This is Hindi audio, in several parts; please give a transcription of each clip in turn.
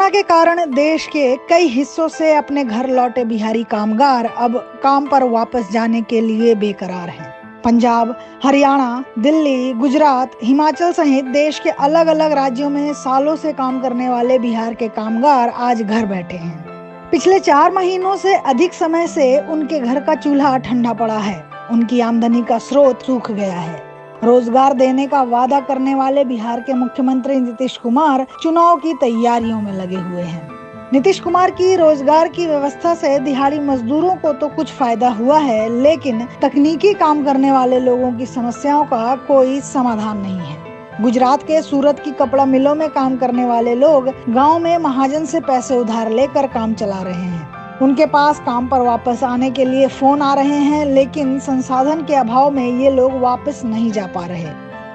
कोरोना के कारण देश के कई हिस्सों से अपने घर लौटे बिहारी कामगार अब काम पर वापस जाने के लिए बेकरार हैं। पंजाब, हरियाणा, दिल्ली, गुजरात, हिमाचल सहित देश के अलग अलग राज्यों में सालों से काम करने वाले बिहार के कामगार आज घर बैठे हैं। पिछले 4 महीनों से अधिक समय से उनके घर का चूल्हा ठंडा पड़ा है। उनकी आमदनी का स्रोत सूख गया है। रोजगार देने का वादा करने वाले बिहार के मुख्यमंत्री नीतीश कुमार चुनाव की तैयारियों में लगे हुए हैं। नीतीश कुमार की रोजगार की व्यवस्था से दिहाड़ी मजदूरों को तो कुछ फायदा हुआ है, लेकिन तकनीकी काम करने वाले लोगों की समस्याओं का कोई समाधान नहीं है। गुजरात के सूरत की कपड़ा मिलों में काम करने वाले लोग गाँव में महाजन से पैसे उधार लेकर काम चला रहे हैं। उनके पास काम पर वापस आने के लिए फोन आ रहे हैं, लेकिन संसाधन के अभाव में ये लोग वापस नहीं जा पा रहे।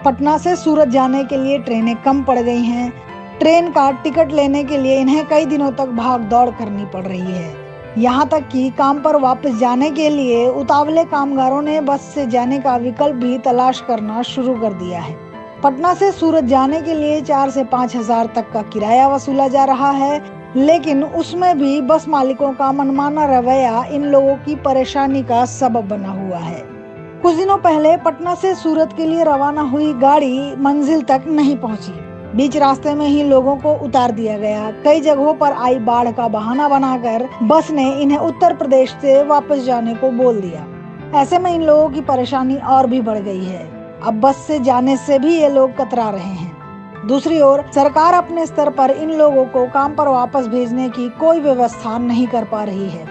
पटना से सूरत जाने के लिए ट्रेनें कम पड़ गई हैं। ट्रेन का टिकट लेने के लिए इन्हें कई दिनों तक भाग दौड़ करनी पड़ रही है। यहाँ तक कि काम पर वापस जाने के लिए उतावले कामगारों ने बस से जाने का विकल्प भी तलाश करना शुरू कर दिया है। पटना से सूरत जाने के लिए 4 से 5 हजार तक का किराया वसूला जा रहा है, लेकिन उसमें भी बस मालिकों का मनमाना रवैया इन लोगों की परेशानी का सबब बना हुआ है। कुछ दिनों पहले पटना से सूरत के लिए रवाना हुई गाड़ी मंजिल तक नहीं पहुंची। बीच रास्ते में ही लोगों को उतार दिया गया। कई जगहों पर आई बाढ़ का बहाना बनाकर बस ने इन्हें उत्तर प्रदेश से वापस जाने को बोल दिया। ऐसे में इन लोगों की परेशानी और भी बढ़ गई है। अब बस से जाने से भी ये लोग कतरा रहे हैं। दूसरी ओर सरकार अपने स्तर पर इन लोगों को काम पर वापस भेजने की कोई व्यवस्था नहीं कर पा रही है।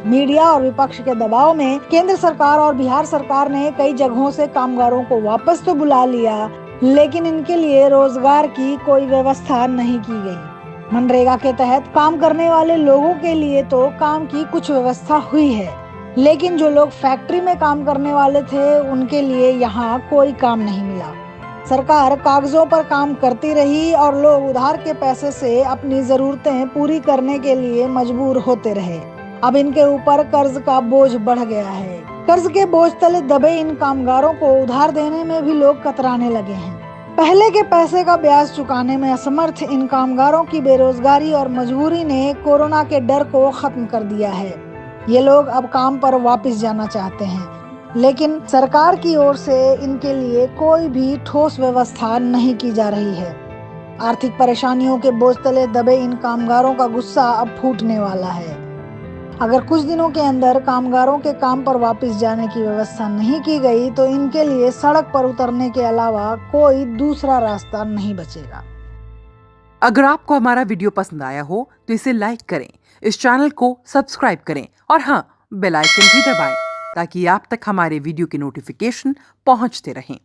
मीडिया और विपक्ष के दबाव में केंद्र सरकार और बिहार सरकार ने कई जगहों से कामगारों को वापस तो बुला लिया, लेकिन इनके लिए रोजगार की कोई व्यवस्था नहीं की गई। मनरेगा के तहत काम करने वाले लोगों के लिए तो काम की कुछ व्यवस्था हुई है, लेकिन जो लोग फैक्ट्री में काम करने वाले थे उनके लिए यहाँ कोई काम नहीं मिला। सरकार कागजों पर काम करती रही और लोग उधार के पैसे से अपनी जरूरतें पूरी करने के लिए मजबूर होते रहे। अब इनके ऊपर कर्ज का बोझ बढ़ गया है। कर्ज के बोझ तले दबे इन कामगारों को उधार देने में भी लोग कतराने लगे हैं। पहले के पैसे का ब्याज चुकाने में असमर्थ इन कामगारों की बेरोजगारी और मजबूरी ने कोरोना के डर को खत्म कर दिया है। ये लोग अब काम पर वापस जाना चाहते हैं, लेकिन सरकार की ओर से इनके लिए कोई भी ठोस व्यवस्था नहीं की जा रही है। आर्थिक परेशानियों के बोझ तले दबे इन कामगारों का गुस्सा अब फूटने वाला है। अगर कुछ दिनों के अंदर कामगारों के काम पर वापस जाने की व्यवस्था नहीं की गई तो इनके लिए सड़क पर उतरने के अलावा कोई दूसरा रास्ता नहीं बचेगा। अगर आपको हमारा वीडियो पसंद आया हो तो इसे लाइक करें, इस चैनल को सब्सक्राइब करें और हाँ, बेल आइकन भी दबाएं ताकि आप तक हमारे वीडियो की नोटिफिकेशन पहुंचते रहें।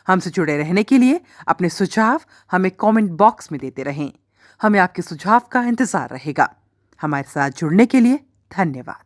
हमसे जुड़े रहने के लिए अपने सुझाव हमें कमेंट बॉक्स में देते रहें। हमें आपके सुझाव का इंतजार रहेगा। हमारे साथ जुड़ने के लिए धन्यवाद।